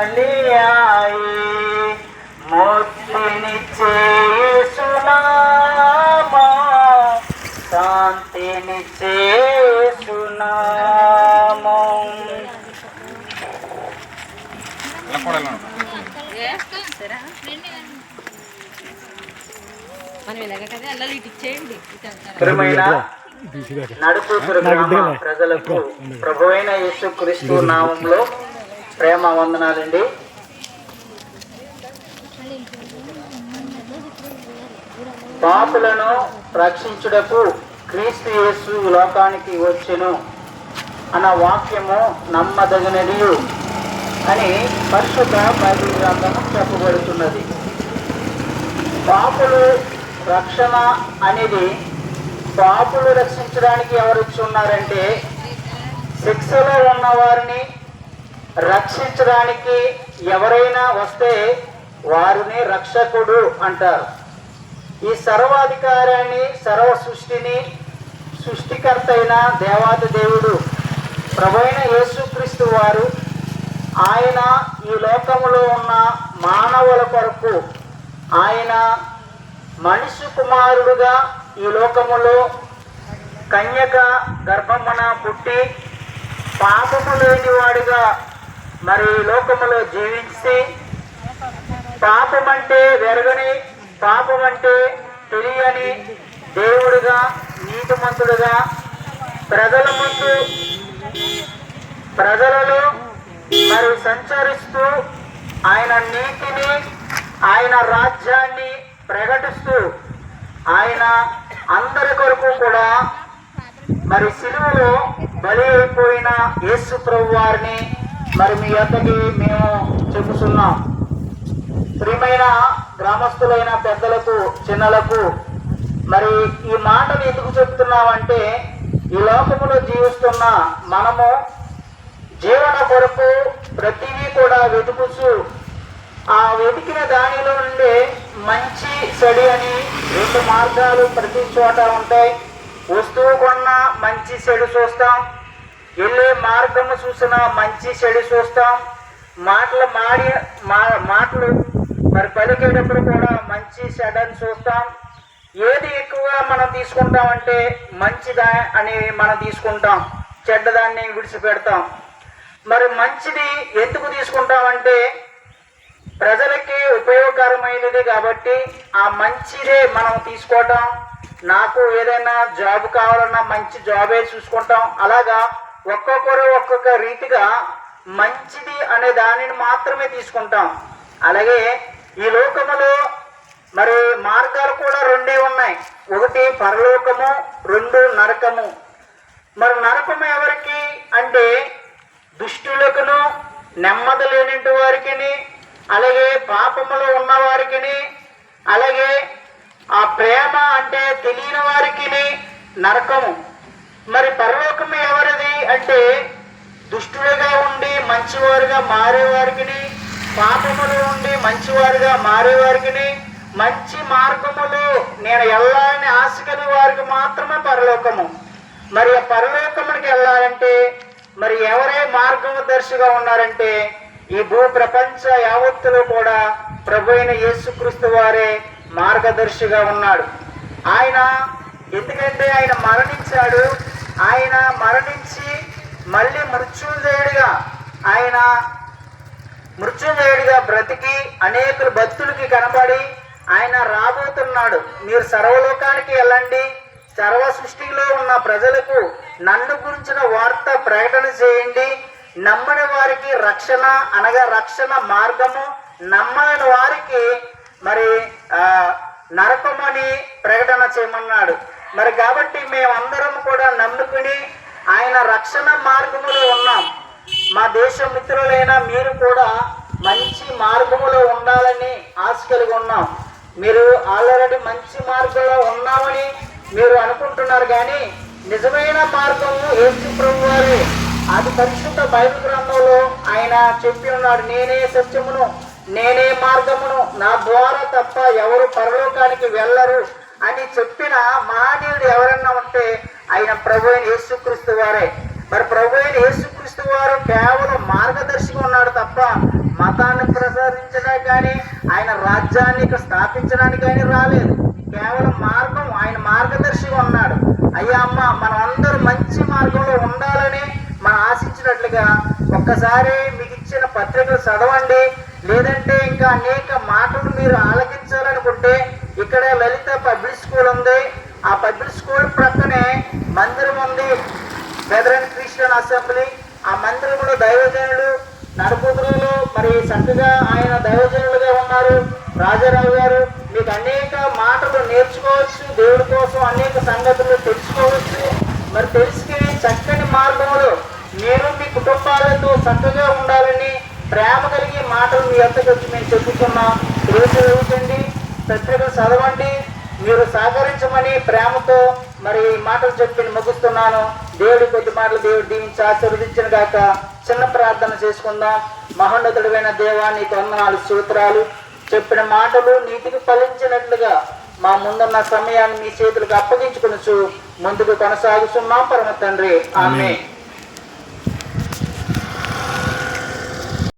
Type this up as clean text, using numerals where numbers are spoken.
బలియాయి ముక్తినిచ్చే యేసునామా శాంతినిచ్చే యేసునామం. నడుకూతురు గ్రామ ప్రజలకు ప్రభువైన యేసుక్రీస్తు నామంలో ప్రేమ వందనాలండి. పాపులను రక్షించుటకు క్రీస్తు యేసు లోకానికి వచ్చెను అన్న వాక్యము నమ్మదగినది అని పరిశుద్ధ బైబిల్ గ్రంథము చెప్పబడుతున్నది. పాపులు రక్షణ అనేది పాపులు రక్షించడానికి ఎవరు వచ్చి ఉన్నారంటే శిక్షలో ఉన్న వారిని రక్షించడానికి ఎవరైనా వస్తే వారిని రక్షకుడు అంటారు. ఈ సర్వాధికారాన్ని సర్వ సృష్టిని సృష్టికర్త అయిన దేవాది దేవుడు ప్రభువైన యేసుక్రీస్తు వారు ఆయన ఈ లోకములో ఉన్న మానవుల కొరకు ఆయన మనిషి కుమారుడుగా ఈ లోకములో కన్యక గర్భమున పుట్టి పాపము లేనివాడిగా మరి లోకములో జీవించి పాపమంటే వెరగని పాపమంటే తెలియని దేవుడుగా నీతిమంతుడుగా ప్రజల ముందు ప్రజలలో మరి సంచరిస్తూ ఆయన నీతిని ఆయన రాజ్యాన్ని ప్రకటిస్తూ ఆయన అందరి కొరకు కూడా మరి సిలువలో బలి అయిపోయిన యేసు ప్రభు వారిని మరి మీ యొద్దకి మేము చెప్పుతున్నాం. ప్రియమైన గ్రామస్తులైన పెద్దలకు చిన్నలకు మరి ఈ మాటలు ఎందుకు చెప్తున్నామంటే ఈ లోకములో జీవిస్తున్న మనము జీవన కొరకు ప్రతిదీ కూడా వెతుకుచు ఆ వెతికిన దానిలో నుండి మంచి చెడు అని రెండు మార్గాలు ప్రతి చోట ఉంటాయి. వస్తువు కొన్న మంచి చెడు చూస్తాం, వెళ్ళే మార్గము చూసిన మంచి చెడు చూస్తాం, మాటలు మరి పలికేటప్పుడు కూడా మంచి చెడని చూస్తాం. ఏది ఎక్కువగా మనం తీసుకుంటామంటే మంచిదా అని మనం తీసుకుంటాం, చెడ్డదాన్ని విడిచిపెడతాం. మరి మంచిది ఎందుకు తీసుకుంటామంటే ప్రజలకి ఉపయోగకరమైనది కాబట్టి ఆ మంచిదే మనం తీసుకోవటం. నాకు ఏదైనా జాబ్ కావాలన్నా మంచి జాబే చూసుకుంటాం. అలాగా ఒక్కొక్కరు ఒక్కొక్క రీతిగా మంచిది అనే దానిని మాత్రమే తీసుకుంటాం. అలాగే ఈ లోకములో మరి మార్గాలు కూడా రెండే ఉన్నాయి. ఒకటి పరలోకము, రెండు నరకము. మరి నరకము ఎవరికి అంటే దుష్టులకును నెమ్మది లేని వారికి, అలాగే పాపములో ఉన్న వారికి, అలాగే ఆ ప్రేమ అంటే తెలియని వారికి నరకము. మరి పరలోకము ఎవరిది అంటే దుష్టులుగా ఉండి మంచివారుగా మారేవారికి, పాపములో ఉండి మంచివారుగా మారేవారికి, మంచి మార్గములో నేను వెళ్ళాలని ఆశ కలిగి వారికి మాత్రమే పరలోకము. మరి ఆ పరలోకమునికి వెళ్ళాలంటే మరి ఎవరే మార్గదర్శిగా ఉన్నారంటే ఈ భూ ప్రపంచ యావత్తులో కూడా ప్రభు అయిన యేసుక్రీస్తు వారే మార్గదర్శిగా ఉన్నాడు. ఆయన ఎందుకంటే ఆయన మరణించాడు. ఆయన మరణించి మళ్ళీ మృత్యుంజయుడిగా బ్రతికి అనేకుల భక్తులకి కనబడి ఆయన రాబోతున్నాడు. మీరు సర్వలోకానికి వెళ్ళండి, సర్వ సృష్టిలో ఉన్న ప్రజలకు నన్ను గురించిన వార్త ప్రకటన చేయండి, నమ్మని వారికి రక్షణ అనగా రక్షణ మార్గము, నమ్మని వారికి మరి నరకమని ప్రకటన చేయమన్నాడు. మరి కాబట్టి మేమందరం కూడా నమ్ముకుని ఆయన రక్షణ మార్గములో ఉన్నాం. మా దేశ మిత్రులైన మీరు కూడా మంచి మార్గములో ఉండాలని ఆశ కలిగి ఉన్నాం. మీరు ఆల్రెడీ మంచి మార్గంలో ఉన్నామని మీరు అనుకుంటున్నారు, కానీ నిజమైన మార్గము యేసు ప్రభు వారే. అది పరిశుద్ధ బైబిల్ గ్రంథంలో ఆయన చెప్పి ఉన్నాడు, నేనే సత్యమును, నేనే మార్గమును, నా ద్వారా తప్ప ఎవరు పరలోకానికి వెళ్ళరు అని చెప్పిన మహనీయుడు ఎవరన్నా ఉంటే ఆయన ప్రభు అయిన యేసుక్రీస్తు వారే. మరి ప్రభు అయిన యేసుక్రీస్తు వారు కేవలం మార్గదర్శిగా ఉన్నాడు తప్ప మా మతాన్ని ప్రసాదించడానికి కానీ ఆయన రాజ్యాన్ని స్థాపించడానికి కానీ రాలేదు. కేవలం మార్గం, ఆయన మార్గదర్శిగా ఉన్నాడు. అయ్యా అమ్మ, మనం అందరూ మంచి మార్గంలో ఉండాలని మనం ఆశించినట్లుగా ఒక్కసారి మీకు ఇచ్చిన పత్రికలు చదవండి. లేదంటే ఇంకా అనేక మాటలు మీరు ఆలకించాలనుకుంటే ఇక్కడ లలిత పబ్లిక్ స్కూల్ ఉంది. ఆ పబ్లిక్ స్కూల్ ప్రక్కనే మందిరం ఉంది, బెదరన్ క్రిస్టియన్ అసెంబ్లీ. ఆ మందిరంలో దైవజనులు నడుపుతులు మరి చక్కగా ఆయన దైవజనులుగా ఉన్నారు. రాజారావు గారు, మీకు అనేక మాటలు నేర్చుకోవచ్చు, దేవుడి కోసం అనేక సంగతులు తెలుసుకోవచ్చు. మరి తెలుసుకుని చక్కని మార్గంలో మీరు మీ కుటుంబాలతో చక్కగా ఉండాలని ప్రేమ కలిగి మాటలు మీ వద్దకు వచ్చి మేము చెప్పుకున్నాం. రోజు చదువుతండి, పత్రికలు చదవండి, మీరు సహకరించమని ప్రేమతో మరి ఈ మాటలు చెప్పి ముగిస్తున్నాను. దేవుడి కొద్ది మాటలు దేవుడు దీవించి ఆశీర్వదించిన గాక. చిన్న ప్రార్థన చేసుకుందాం. మహోన్నతుడైన దేవా, నీకు వందనాలు, స్తోత్రాలు. చెప్పిన మాటలు నీతికి ఫలించినట్లుగా మా ముందున్న సమయాన్ని మీ చేతులకు అప్పగించుకొనుచు ముందుకు కొనసాగుతున్నాం పరమ తండ్రి. ఆమేన్.